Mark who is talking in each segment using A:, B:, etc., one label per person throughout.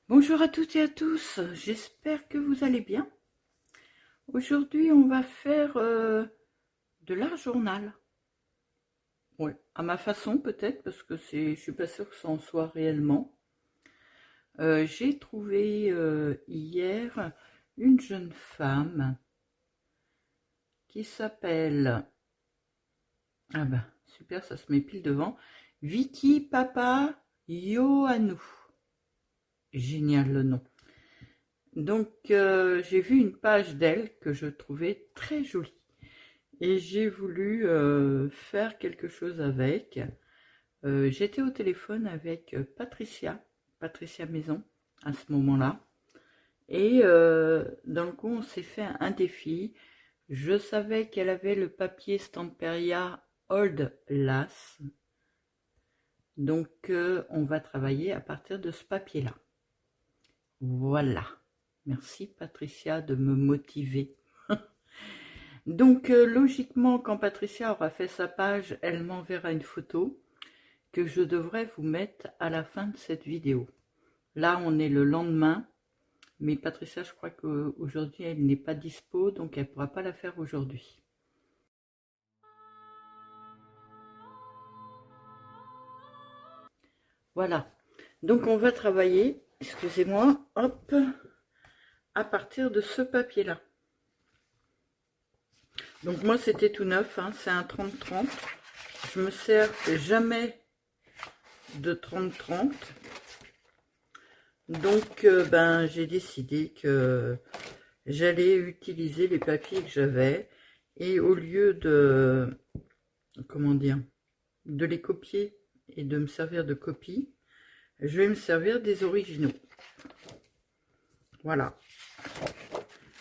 A: Bonjour à toutes et à tous, j'espère que vous allez bien. Aujourd'hui, on va faire de l'art journal. Ouais, à ma façon peut-être, parce que je suis pas sûre que ça en soit réellement. J'ai trouvé hier une jeune femme qui s'appelle, ah ben super, ça se met pile devant, Vicky Papa Ioannou. Génial le nom. Donc j'ai vu une page d'elle que je trouvais très jolie. Et j'ai voulu faire quelque chose avec. J'étais au téléphone avec Patricia Maison, à ce moment-là. Et dans le coup, on s'est fait un défi. Je savais qu'elle avait le papier Stamperia Old Lace. Donc, on va travailler à partir de ce papier-là. Voilà. Merci Patricia de me motiver. Donc, logiquement, quand Patricia aura fait sa page, elle m'enverra une photo que je devrais vous mettre à la fin de cette vidéo. Là, on est le lendemain, mais Patricia, je crois qu'aujourd'hui, elle n'est pas dispo, donc elle ne pourra pas la faire aujourd'hui. Voilà. Donc, on va travailler, excusez-moi, hop, à partir de ce papier-là. Donc, moi, c'était tout neuf, hein, c'est un 30-30. Je me sers jamais de 30-30. Donc, ben, j'ai décidé que j'allais utiliser les papiers que j'avais et au lieu de, comment dire, de les copier et de me servir de copie, je vais me servir des originaux. Voilà.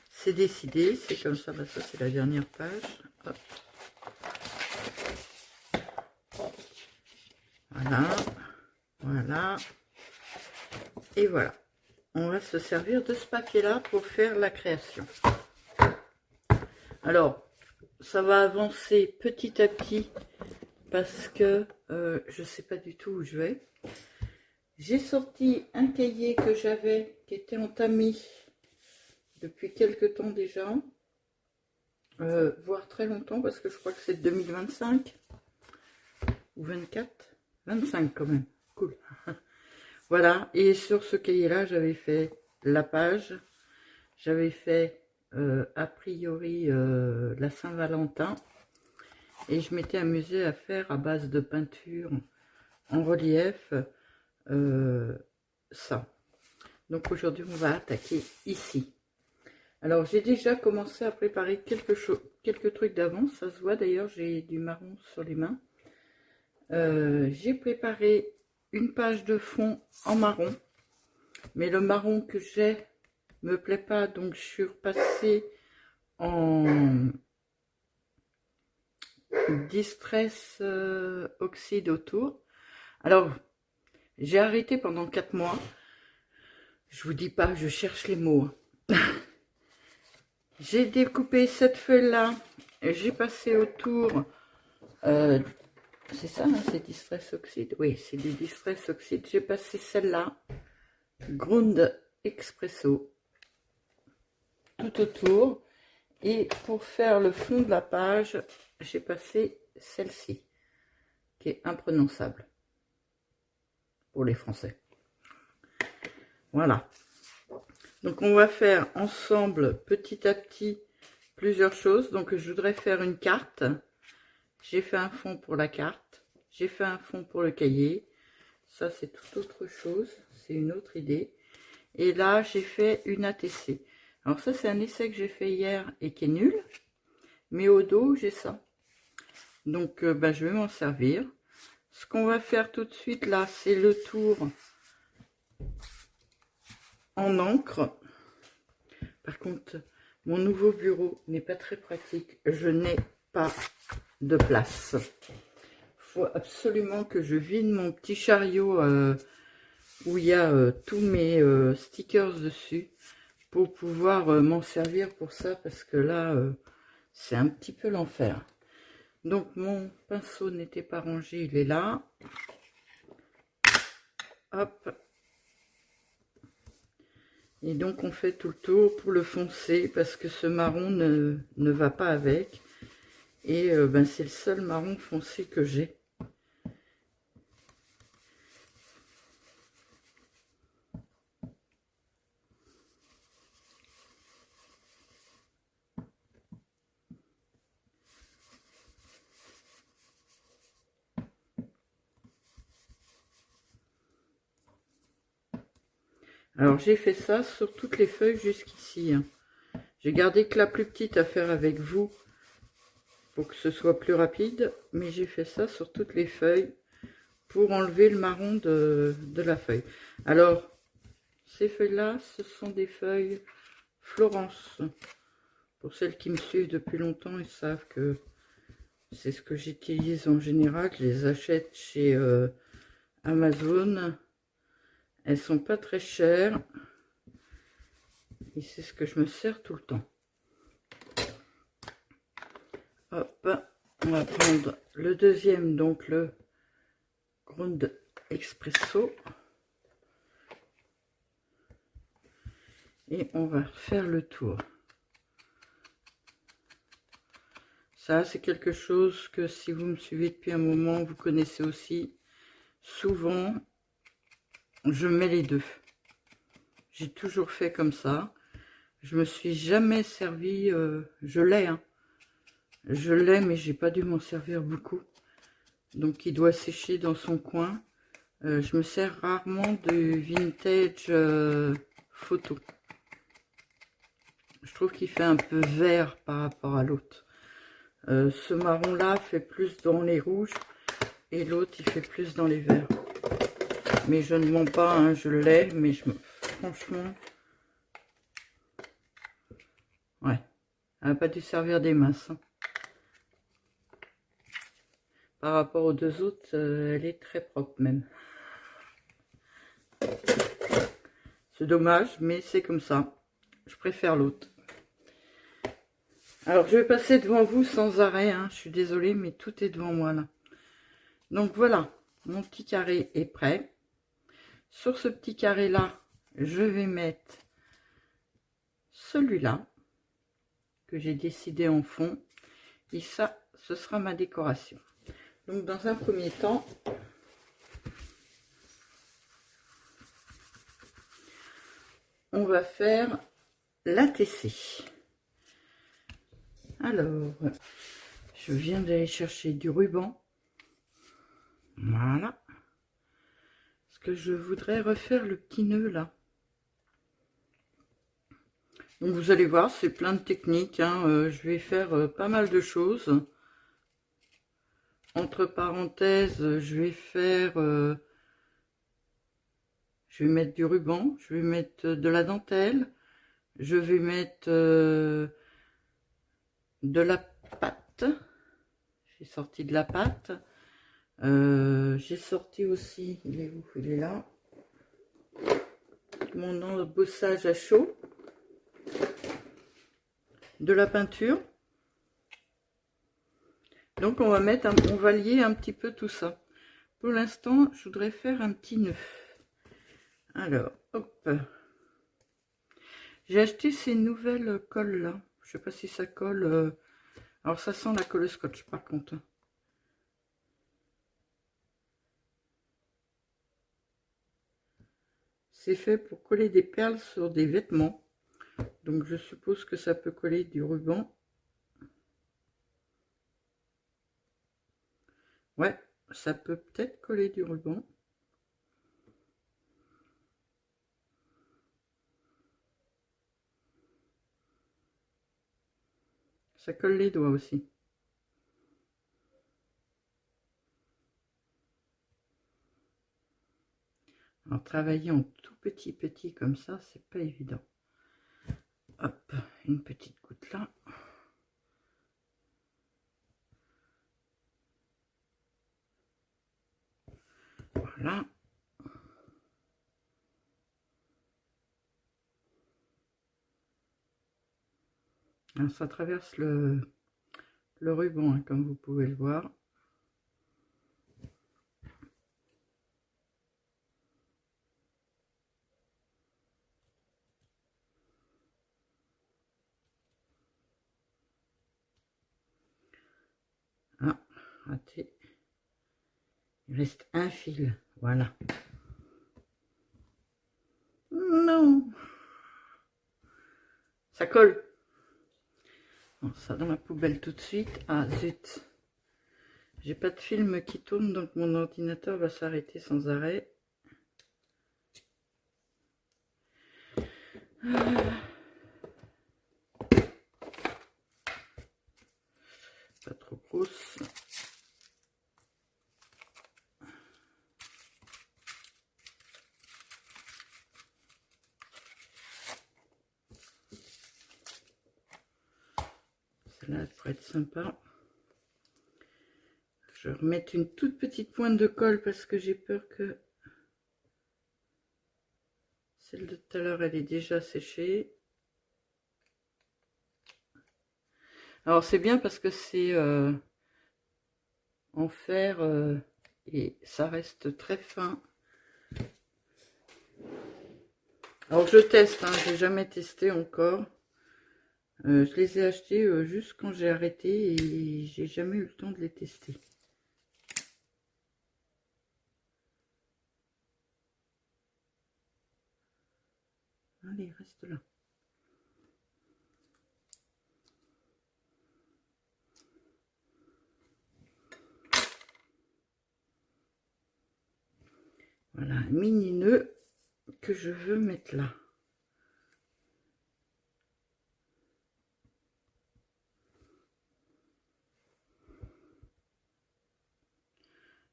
A: C'est décidé, c'est comme ça, ben ça c'est la dernière page. Hop. Voilà, voilà, et voilà. On va se servir de ce papier-là pour faire la création. Alors, ça va avancer petit à petit parce que je ne sais pas du tout où je vais. J'ai sorti un cahier que j'avais, qui était entamé depuis quelque temps déjà, voire très longtemps, parce que je crois que c'est 2025 ou 24, 25 quand même, cool. Voilà, et sur ce cahier-là, j'avais fait la page, j'avais fait a priori la Saint-Valentin, et je m'étais amusée à faire à base de peinture en relief ça. Donc aujourd'hui, on va attaquer ici. Alors, j'ai déjà commencé à préparer quelques trucs d'avance. Ça se voit d'ailleurs, j'ai du marron sur les mains. J'ai préparé une page de fond en marron. Mais le marron que j'ai me plaît pas, donc je suis repassée en Distress Oxyde autour. Alors, j'ai arrêté pendant 4 mois. Je vous dis pas, je cherche les mots. J'ai découpé cette feuille-là. J'ai passé autour. C'est ça, hein, c'est Distress Oxyde. Oui, c'est du Distress Oxyde. J'ai passé celle-là. Grund Expresso. Tout autour. Et pour faire le fond de la page, j'ai passé celle-ci. Qui est imprononçable. Pour les Français. Voilà. Donc on va faire ensemble petit à petit plusieurs choses. Donc je voudrais faire une carte. J'ai fait un fond pour la carte. J'ai fait un fond pour le cahier. Ça c'est tout autre chose. C'est une autre idée. Et là j'ai fait une ATC. Alors ça c'est un essai que j'ai fait hier et qui est nul. Mais au dos j'ai ça. Donc ben, je vais m'en servir. Ce qu'on va faire tout de suite là, c'est le tour en encre. Par contre, mon nouveau bureau n'est pas très pratique. Je n'ai pas de place. Il faut absolument que je vide mon petit chariot où il y a tous mes stickers dessus pour pouvoir m'en servir pour ça parce que là, c'est un petit peu l'enfer. Donc, mon pinceau n'était pas rangé, il est là. Hop. Et donc on fait tout le tour pour le foncer parce que ce marron ne va pas avec. Et ben, c'est le seul marron foncé que j'ai. Alors j'ai fait ça sur toutes les feuilles jusqu'ici. Hein. J'ai gardé que la plus petite à faire avec vous pour que ce soit plus rapide. Mais j'ai fait ça sur toutes les feuilles pour enlever le marron de la feuille. Alors, ces feuilles-là, ce sont des feuilles Florence. Pour celles qui me suivent depuis longtemps, ils savent que c'est ce que j'utilise en général. Je les achète chez Amazon. Elles sont pas très chères. Et c'est ce que je me sers tout le temps. Hop, on va prendre le deuxième, donc le Ground Espresso. Et on va faire le tour. Ça, c'est quelque chose que si vous me suivez depuis un moment, vous connaissez aussi. Souvent, je mets les deux. J'ai toujours fait comme ça. Je me suis jamais servi, je l'ai, hein. Je l'ai, mais j'ai pas dû m'en servir beaucoup. Donc il doit sécher dans son coin. Je me sers rarement de vintage photo. Je trouve qu'il fait un peu vert par rapport à l'autre. Ce marron là fait plus dans les rouges et l'autre il fait plus dans les verts. Mais je ne mens pas, hein, je l'ai, mais franchement, ouais, elle n'a pas dû servir des masses. Hein. Par rapport aux deux autres, elle est très propre même. C'est dommage, mais c'est comme ça. Je préfère l'autre. Alors, je vais passer devant vous sans arrêt. Hein. Je suis désolée, mais tout est devant moi là. Donc voilà, mon petit carré est prêt. Sur ce petit carré là, je vais mettre celui-là que j'ai décidé en fond. Et ça, ce sera ma décoration. Donc dans un premier temps, on va faire l'ATC. Alors, je viens d'aller chercher du ruban. Voilà. Parce que je voudrais refaire le petit nœud là. Donc vous allez voir, c'est plein de techniques. Hein. Je vais faire pas mal de choses. Entre parenthèses, je vais faire... je vais mettre du ruban, je vais mettre de la dentelle, je vais mettre de la pâte. J'ai sorti de la pâte. J'ai sorti aussi, il est où? Il est là. Mon embossage à chaud. De la peinture. Donc on va mettre, on va lier un petit peu tout ça. Pour l'instant, je voudrais faire un petit nœud. Alors, hop. J'ai acheté ces nouvelles colles là. Je sais pas si ça colle. Alors ça sent la colle scotch par contre. C'est fait pour coller des perles sur des vêtements. Donc je suppose que ça peut coller du ruban. Ouais, ça peut peut-être coller du ruban. Ça colle les doigts aussi. Alors travailler en tout petit comme ça, c'est pas évident. Hop, une petite goutte là. Voilà. Alors ça traverse le ruban, hein, comme vous pouvez le voir. raté. Il reste un fil, voilà. Non, ça colle. Bon, ça dans la poubelle tout de suite. Ah zut, j'ai pas de film qui tourne, donc mon ordinateur va s'arrêter sans arrêt. Pas trop grosse. Celle-là, elle pourrait être sympa. Je vais remettre une toute petite pointe de colle parce que j'ai peur que celle de tout à l'heure, elle est déjà séchée. Alors c'est bien parce que c'est en fer et ça reste très fin. Alors je teste, hein, j'ai jamais testé encore. Je les ai achetés juste quand j'ai arrêté et j'ai jamais eu le temps de les tester. Allez, reste là. Voilà, un mini nœud que je veux mettre là.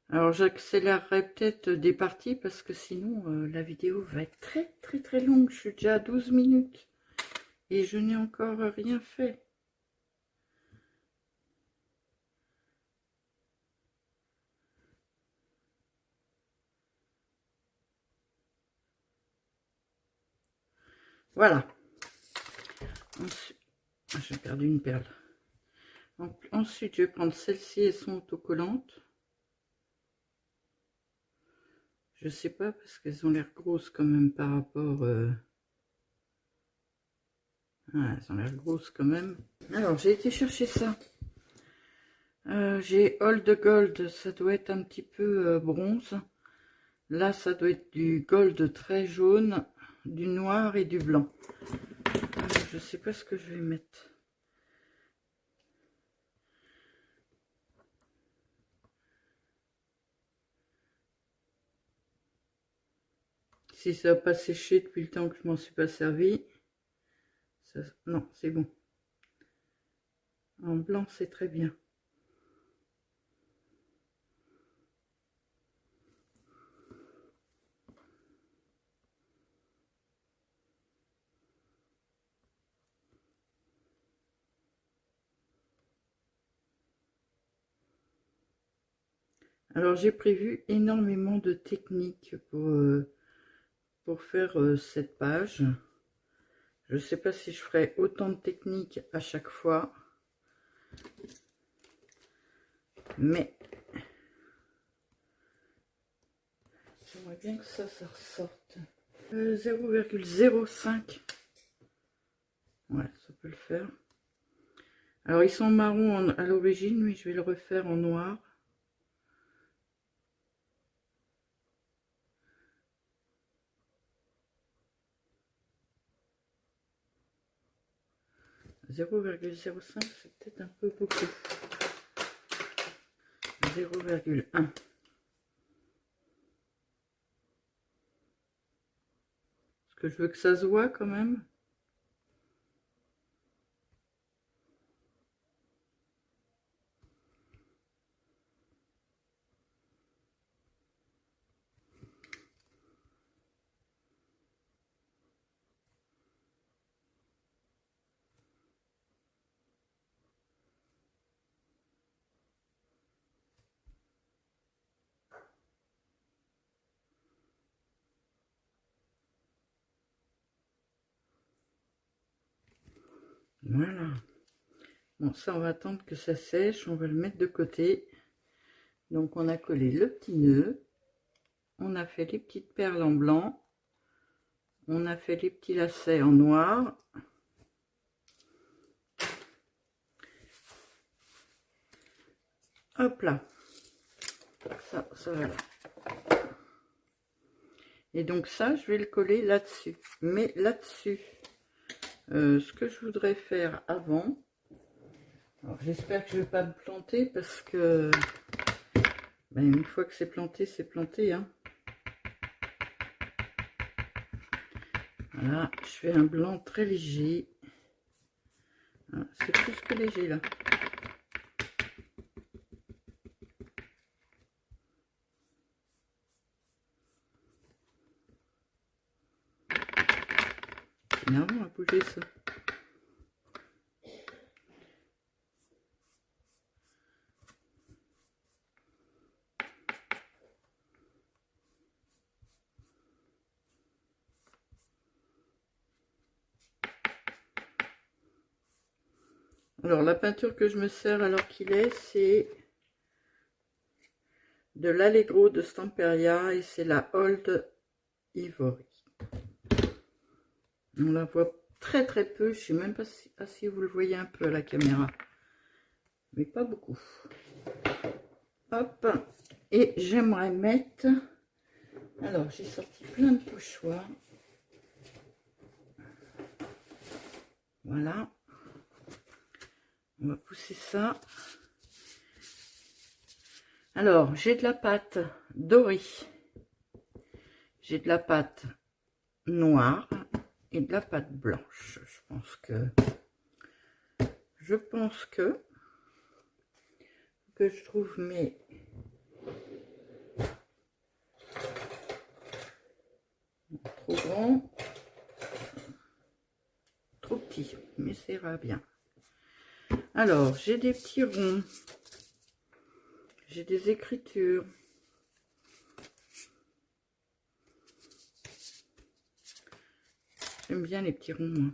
A: Alors j'accélérerai peut-être des parties parce que sinon la vidéo va être très longue. Je suis déjà à 12 minutes et je n'ai encore rien fait. Voilà. Ensuite, j'ai perdu une perle. Ensuite, je vais prendre celle-ci, elles sont autocollantes. Je sais pas parce qu'elles ont l'air grosses quand même par rapport... Ah, elles ont l'air grosses quand même. Alors, j'ai été chercher ça. J'ai Old Gold, ça doit être un petit peu bronze. Là, ça doit être du gold très jaune, du noir et du blanc. Je sais pas ce que je vais mettre. Si ça n'a pas séché depuis le temps que je m'en suis pas servi. Ça, non, c'est bon. En blanc, c'est très bien. Alors, j'ai prévu énormément de techniques pour faire cette page. Je ne sais pas si je ferai autant de techniques à chaque fois. Mais j'aimerais bien que ça ressorte. 0,05. Ouais, ça peut le faire. Alors, ils sont marrons à l'origine, mais je vais le refaire en noir. « 0,05, c'est peut-être un peu beaucoup. 0,1. Parce que je veux que ça se voit quand même. Voilà. Bon, ça, on va attendre que ça sèche. On va le mettre de côté. Donc, on a collé le petit nœud. On a fait les petites perles en blanc. On a fait les petits lacets en noir. Hop là. Ça va là. Et donc ça, je vais le coller là-dessus. Mais là-dessus, ce que je voudrais faire avant, j'espère que je ne vais pas me planter parce que ben, une fois que c'est planté, hein. Voilà, je fais un blanc très léger. C'est plus que léger là. C'est énervant à bouger ça. Alors la peinture que je me sers alors qu'il est, c'est de l'Allegro de Stamperia et c'est la Old Ivory. On la voit très très peu, je ne sais même pas si vous le voyez un peu à la caméra, mais pas beaucoup. Hop, et j'aimerais mettre, alors j'ai sorti plein de pochoirs, voilà, on va pousser ça. Alors j'ai de la pâte dorée, j'ai de la pâte noire et de la pâte blanche. Je pense que je trouve mes trop grand, trop petit, mais ça ira bien. Alors j'ai des petits ronds, j'ai des écritures, j'aime bien les petits ronds moi.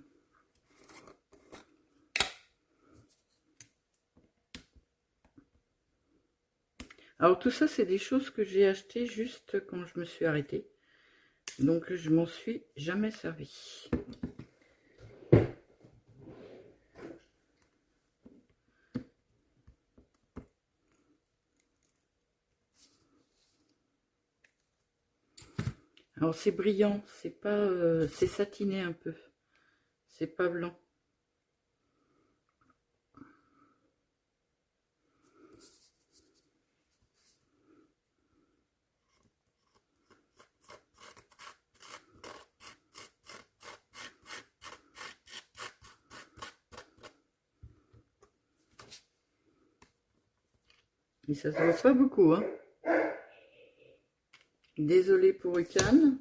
A: Alors tout ça c'est des choses que j'ai achetées juste quand je me suis arrêtée, donc je m'en suis jamais servi. Alors c'est brillant, c'est pas, c'est satiné un peu, c'est pas blanc. Et ça se voit pas beaucoup, hein. Désolée pour Ucan,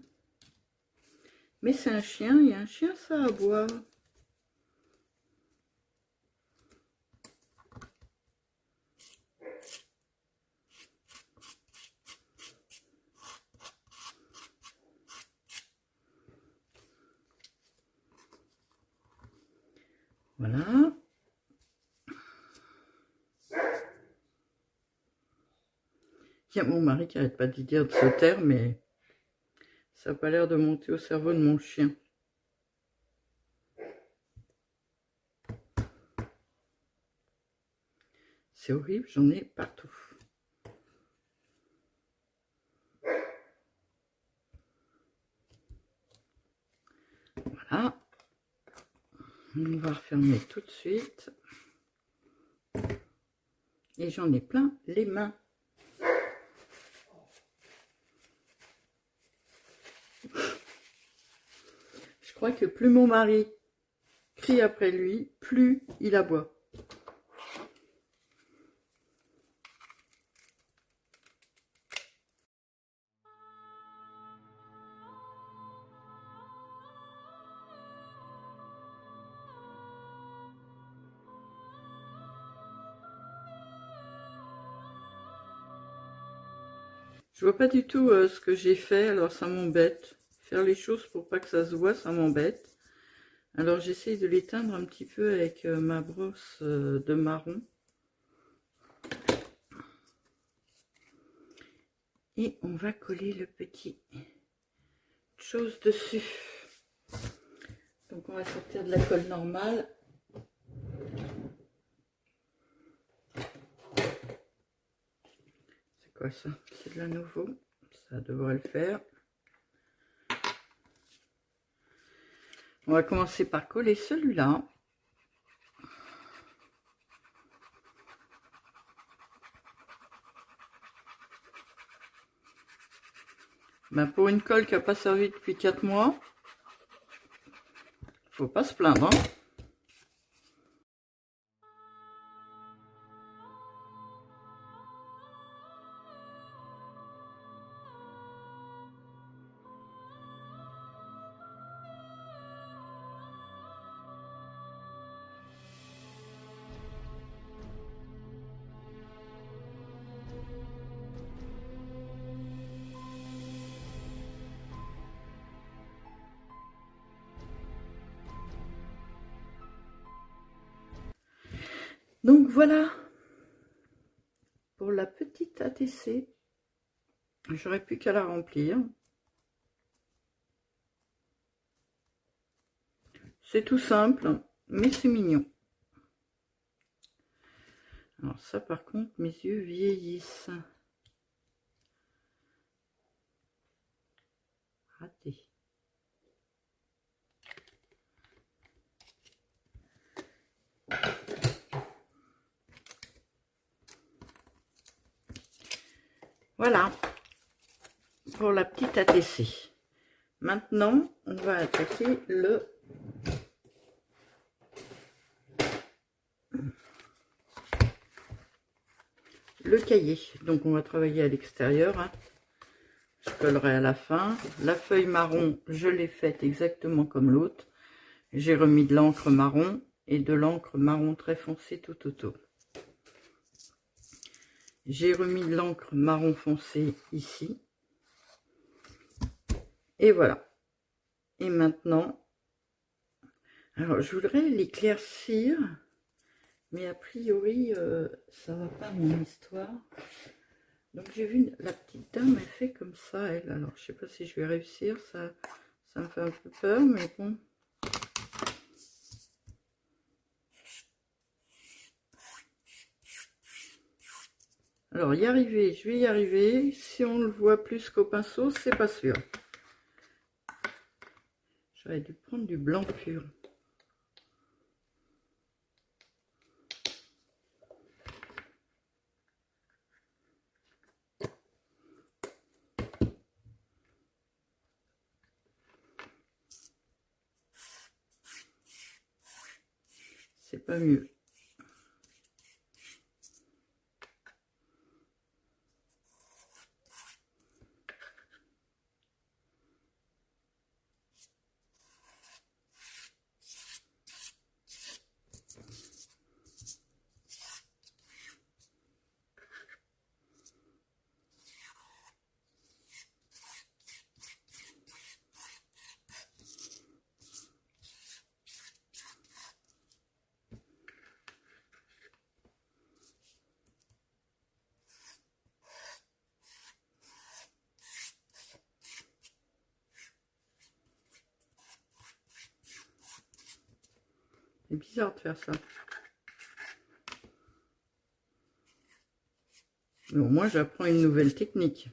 A: mais c'est un chien, et un chien ça aboie. Voilà. Il y a mon mari qui arrête pas de dire de se taire, mais ça n'a pas l'air de monter au cerveau de mon chien. C'est horrible, j'en ai partout. Voilà. On va refermer tout de suite. Et j'en ai plein les mains. Je crois que plus mon mari crie après lui, plus il aboie. Je vois pas du tout ce que j'ai fait, alors ça m'embête. Faire les choses pour pas que ça se voit, ça m'embête. Alors j'essaye de l'éteindre un petit peu avec ma brosse de marron. Et on va coller le petit chose dessus. Donc on va sortir de la colle normale. quoi ça? C'est de la nouveau. Ça devrait le faire. On va commencer par coller celui-là. Ben, pour une colle qui n'a pas servi depuis 4 mois, faut pas se plaindre, hein. Donc voilà pour la petite ATC. J'aurais plus qu'à la remplir. C'est tout simple, mais c'est mignon. Alors ça par contre, mes yeux vieillissent. Raté. Voilà pour la petite ATC. Maintenant, on va attaquer le cahier. Donc on va travailler à l'extérieur, hein. Je collerai à la fin. La feuille marron, je l'ai faite exactement comme l'autre. J'ai remis de l'encre marron et de l'encre marron très foncé tout autour. J'ai remis de l'encre marron foncé ici. Et voilà. Et maintenant, alors je voudrais l'éclaircir, mais a priori, ça va pas mon histoire. Donc j'ai vu la petite dame, elle fait comme ça, elle. Alors je sais pas si je vais réussir, ça me fait un peu peur, mais bon. Alors y arriver, je vais y arriver. Si on le voit plus qu'au pinceau, c'est pas sûr. J'aurais dû prendre du blanc pur. C'est pas mieux. C'est bizarre de faire ça. Mais au moins, j'apprends une nouvelle technique.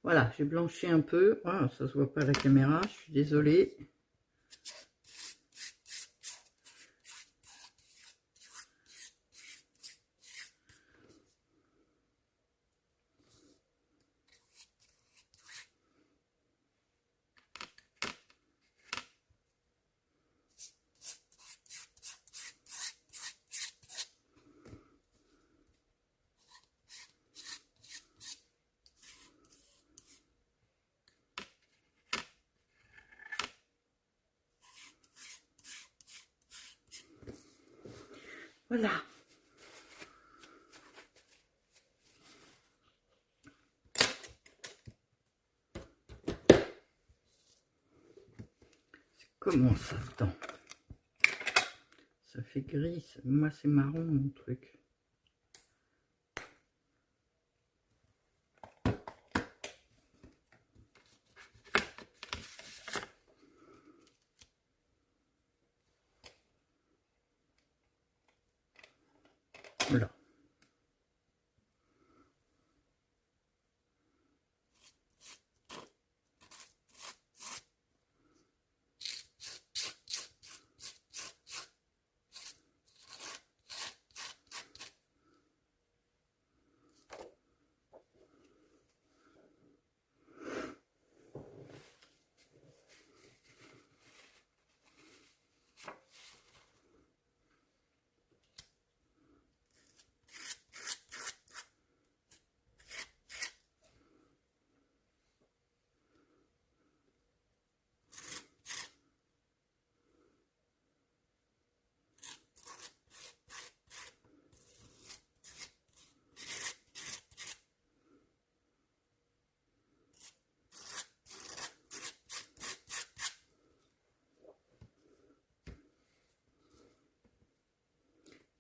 A: Voilà, j'ai blanchi un peu. Ah, ça se voit pas à la caméra, je suis désolée. Voilà. comment ça? Attends. Ça fait gris. Moi, c'est marron, mon truc. Voilà.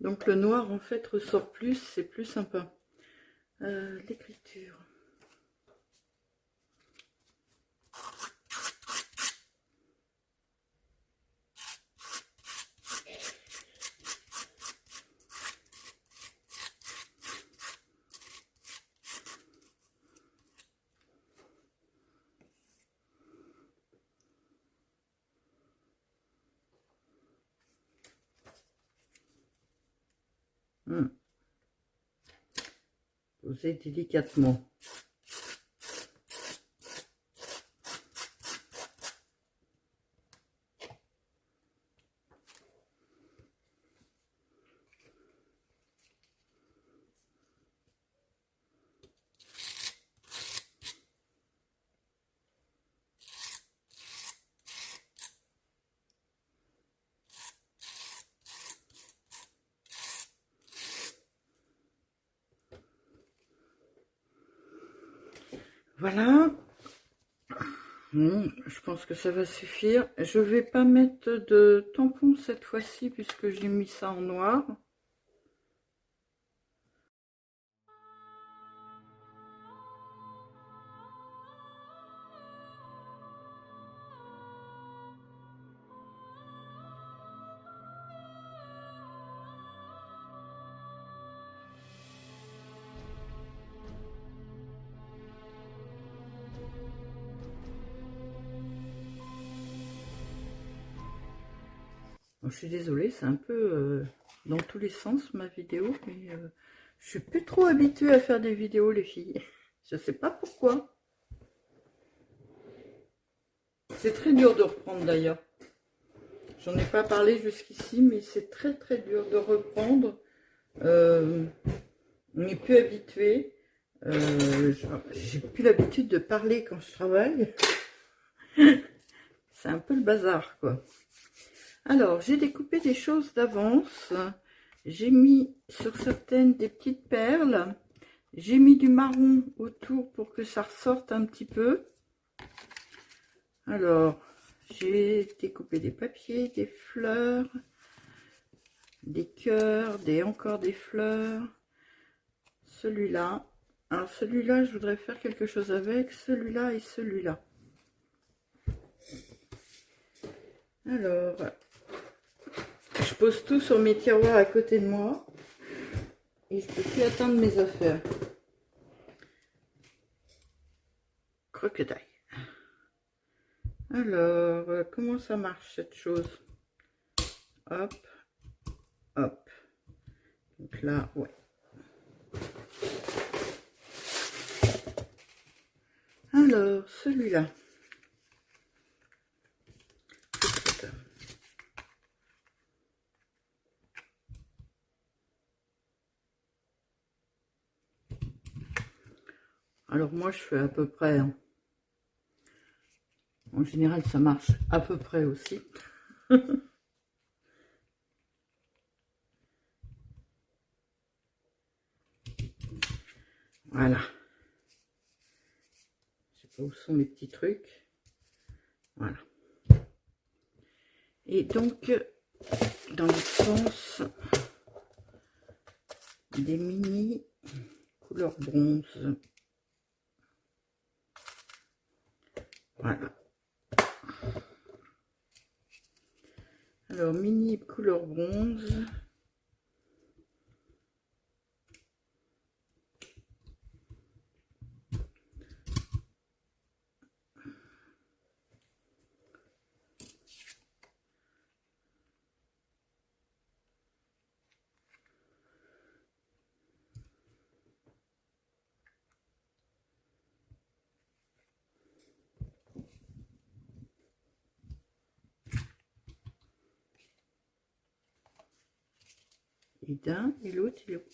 A: Donc le noir en fait ressort plus, c'est plus sympa. L'écriture. Posez délicatement. Voilà. Bon, je pense que ça va suffire. Je vais pas mettre de tampon cette fois-ci puisque j'ai mis ça en noir. Bon, je suis désolée, c'est un peu dans tous les sens ma vidéo, mais je suis plus trop habituée à faire des vidéos, les filles. Je sais pas pourquoi. C'est très dur de reprendre d'ailleurs. J'en ai pas parlé jusqu'ici, mais c'est très très dur de reprendre. On n'est plus habitué. J'ai plus l'habitude de parler quand je travaille. C'est un peu le bazar, quoi. Alors, j'ai découpé des choses d'avance. J'ai mis sur certaines des petites perles. J'ai mis du marron autour pour que ça ressorte un petit peu. Alors, j'ai découpé des papiers, des fleurs, des cœurs, encore des fleurs. Celui-là. Alors, celui-là, je voudrais faire quelque chose avec. Celui-là et celui-là. Alors, je pose tout sur mes tiroirs à côté de moi. Et je peux plus atteindre mes affaires. Crocodile. Alors, comment ça marche cette chose? Hop, hop. Donc là, ouais. Alors, celui-là. Alors moi, je fais à peu près. Hein. En général, ça marche à peu près aussi. Voilà. Je sais pas où sont mes petits trucs. Voilà. Et donc, dans le sens des mini couleur bronze. Voilà. Alors, mini couleur bronze. Et d'un et l'autre, il est...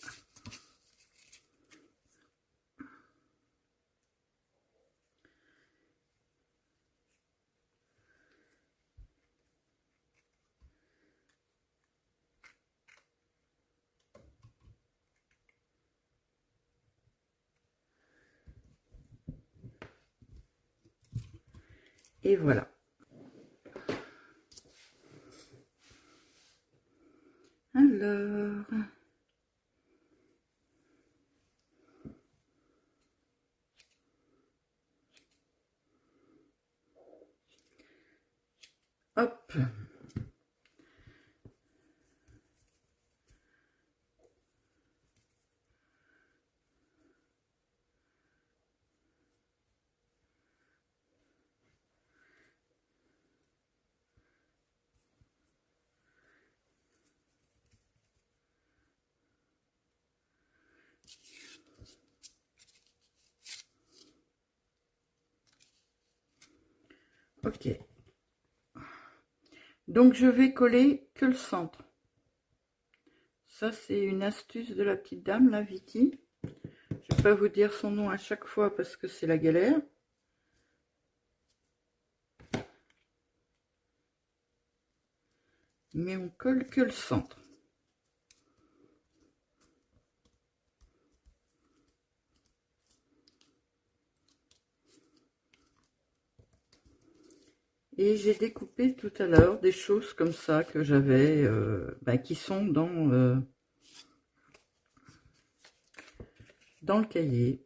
A: Et voilà. Alors... Hop. Ok. Donc, je vais coller que le centre. Ça, c'est une astuce de la petite dame, la Vicky. Je ne vais pas vous dire son nom à chaque fois parce que c'est la galère. Mais on colle que le centre. Et j'ai découpé tout à l'heure des choses comme ça que j'avais, qui sont dans le cahier.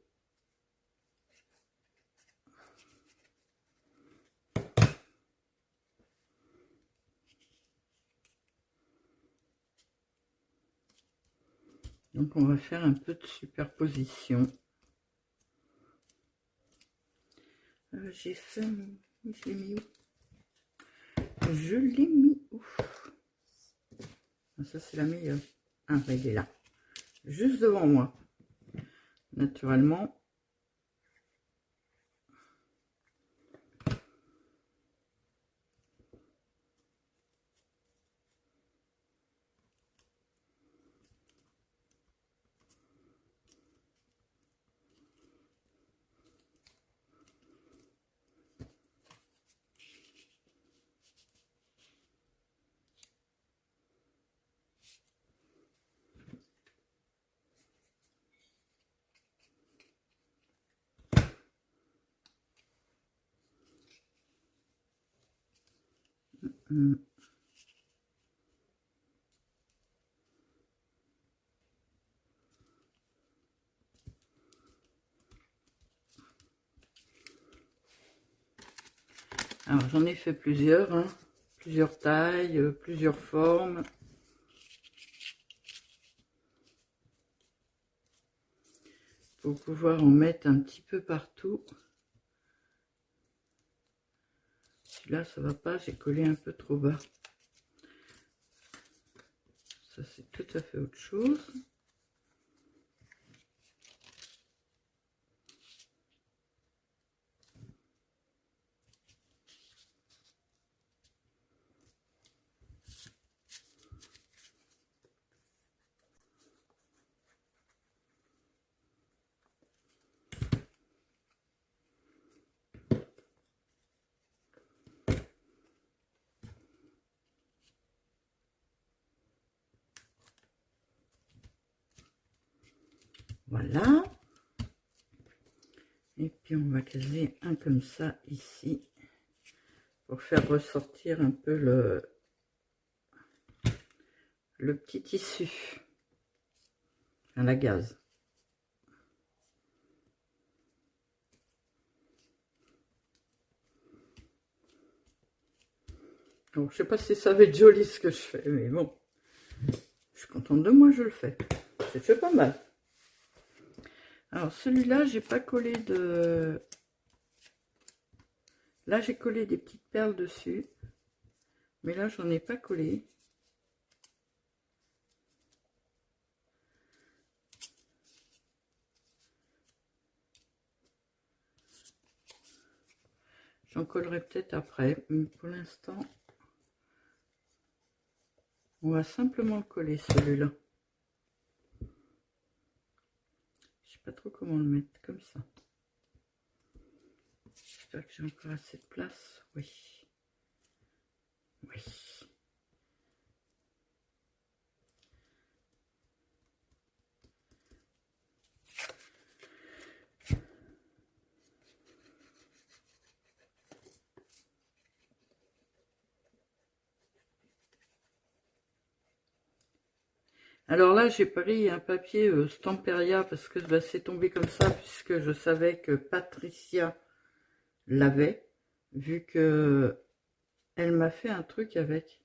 A: Donc on va faire un peu de superposition. J'ai fait mon... Je l'ai mis où? Je l'ai mis où? Ça c'est la meilleure. Ah, il est là. Juste devant moi. Naturellement. Alors j'en ai fait plusieurs, hein, plusieurs tailles, plusieurs formes. Pour pouvoir en mettre un petit peu partout. Celui-là, ça va pas, j'ai collé un peu trop bas. Ça, c'est tout à fait autre chose. Voilà. Et puis on va caser un comme ça ici pour faire ressortir un peu le petit tissu à la gaze. Donc, je sais pas si ça va être joli ce que je fais, mais bon, je suis contente de moi, je le fais. C'est fait pas mal. Alors celui-là, j'ai pas collé de... Là, j'ai collé des petites perles dessus, mais là, j'en ai pas collé. J'en collerai peut-être après, mais pour l'instant, on va simplement le coller celui-là. Je sais pas trop comment le mettre, comme ça. J'espère que j'ai encore assez de place. Oui. Oui. Alors là, j'ai pris un papier Stamperia parce que bah, c'est tombé comme ça, puisque je savais que Patricia l'avait, vu que elle m'a fait un truc avec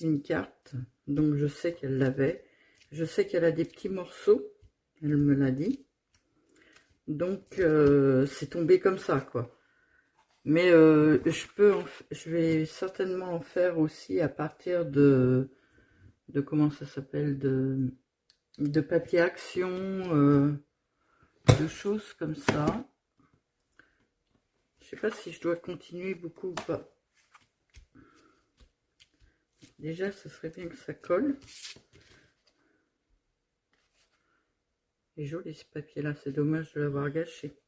A: une carte, donc je sais qu'elle l'avait. Je sais qu'elle a des petits morceaux, elle me l'a dit. Donc c'est tombé comme ça, quoi. Mais je vais certainement en faire aussi à partir de comment ça s'appelle, de papier action, de choses comme ça. Je sais pas si je dois continuer beaucoup ou pas. Déjà, ce serait bien que ça colle. Il est joli ce papier-là, c'est dommage de l'avoir gâché.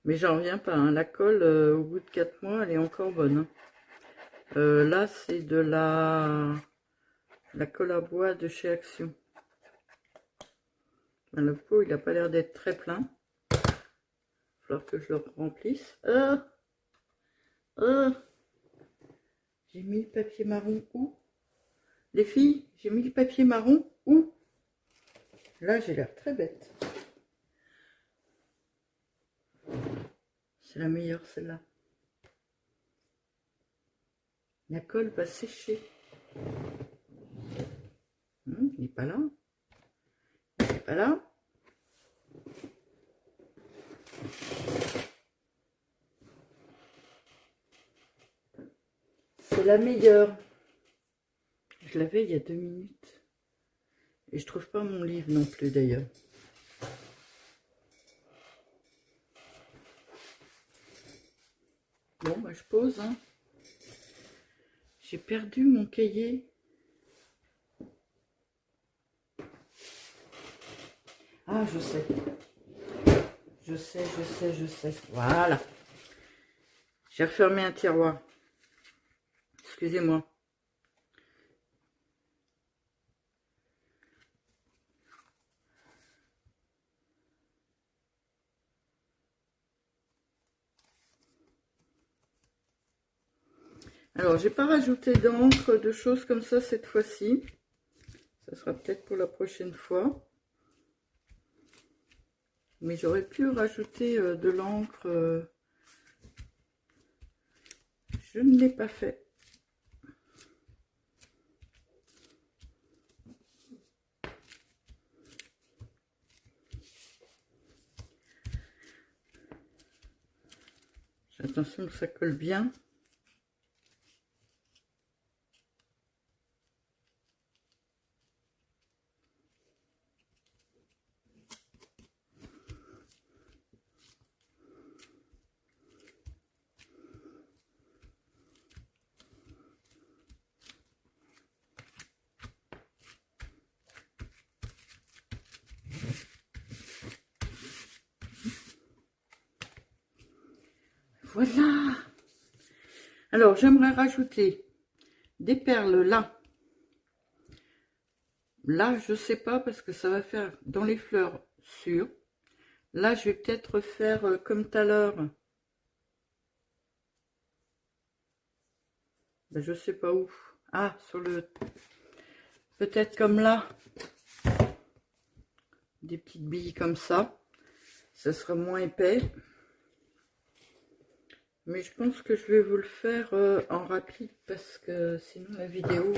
A: Mais j'en reviens pas, hein. La colle, au bout de 4 mois, elle est encore bonne. Hein. Là, c'est de la colle à bois de chez Action. Ben, le pot, il n'a pas l'air d'être très plein. Il va falloir que je le remplisse. J'ai mis le papier marron où? Les filles, j'ai mis le papier marron où? Là, j'ai l'air très bête. C'est la meilleure, celle-là. La colle va sécher. Il n'est pas là. Il n'est pas là. C'est la meilleure. Je l'avais il y a 2 minutes. Et je trouve pas mon livre non plus d'ailleurs. Bon, bah, je pose. Hein. J'ai perdu mon cahier. Ah, je sais. Je sais. Voilà. J'ai refermé un tiroir. Excusez-moi. Alors, j'ai pas rajouté d'encre, de choses comme ça cette fois-ci. Ça sera peut-être pour la prochaine fois. Mais j'aurais pu rajouter de l'encre. Je ne l'ai pas fait. J'ai l'impression que ça colle bien. Voilà. Alors, j'aimerais rajouter des perles là. Là, je sais pas parce que ça va faire dans les fleurs sûres. Là, je vais peut-être faire comme tout à l'heure. Ben, je sais pas où. Ah, sur le... Peut-être comme là. Des petites billes comme ça. Ça sera moins épais. Mais je pense que je vais vous le faire en rapide parce que sinon la vidéo,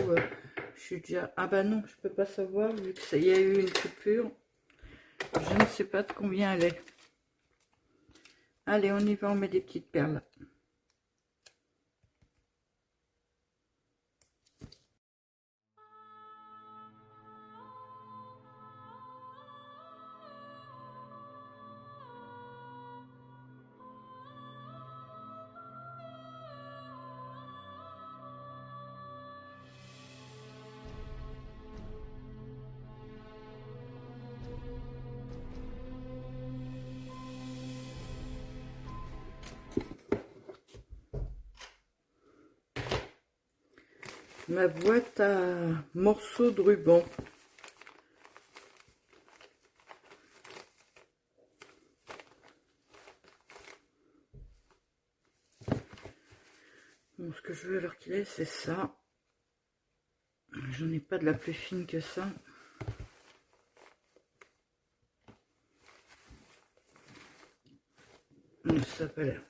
A: je suis déjà... Ah bah non, je peux pas savoir vu que ça y a eu une coupure. Je ne sais pas de combien elle est. Allez, on y va, on met des petites perles. Ma boîte à morceaux de ruban. Bon, ce que je veux alors qu'il est, c'est ça. J'en ai pas de la plus fine que ça. Ça n'a pas l'air.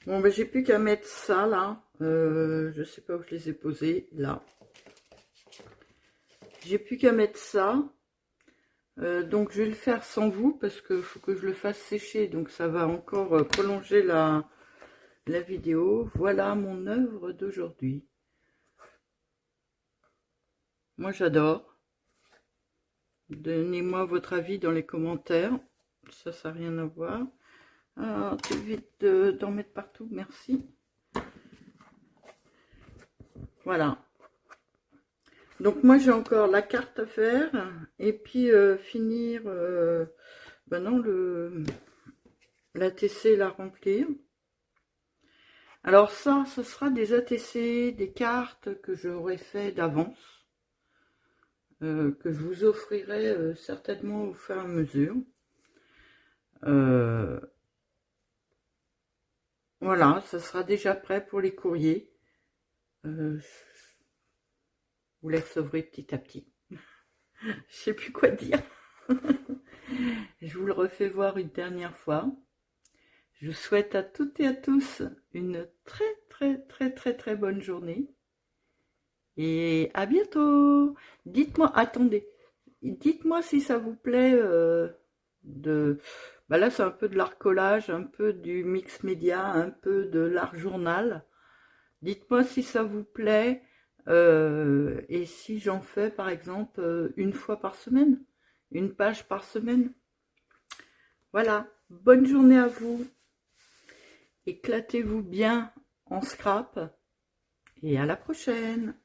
A: Bon, ben, j'ai plus qu'à mettre ça, là. Je sais pas où je les ai posés, là. J'ai plus qu'à mettre ça. Donc, je vais le faire sans vous, parce qu'il faut que je le fasse sécher. Donc, ça va encore prolonger la vidéo. Voilà mon œuvre d'aujourd'hui. Moi, j'adore. Donnez-moi votre avis dans les commentaires. Ça n'a rien à voir. Ah, t'évites d'en mettre partout, merci. Voilà. Donc moi j'ai encore la carte à faire et puis finir ben non, l'ATC la remplir. Alors ça, ce sera des ATC, des cartes que j'aurais fait d'avance, que je vous offrirai certainement au fur et à mesure. Voilà, ça sera déjà prêt pour les courriers. Vous les recevrez petit à petit. Je sais plus quoi dire. Je vous le refais voir une dernière fois. Je vous souhaite à toutes et à tous une très bonne journée. Et à bientôt. Dites-moi, attendez, dites-moi si ça vous plaît bah là c'est un peu de l'art collage, un peu du mix média, un peu de l'art journal. Dites-moi si ça vous plaît et si j'en fais par exemple une fois par semaine, une page par semaine. Voilà, bonne journée à vous. Éclatez-vous bien en scrap et à la prochaine.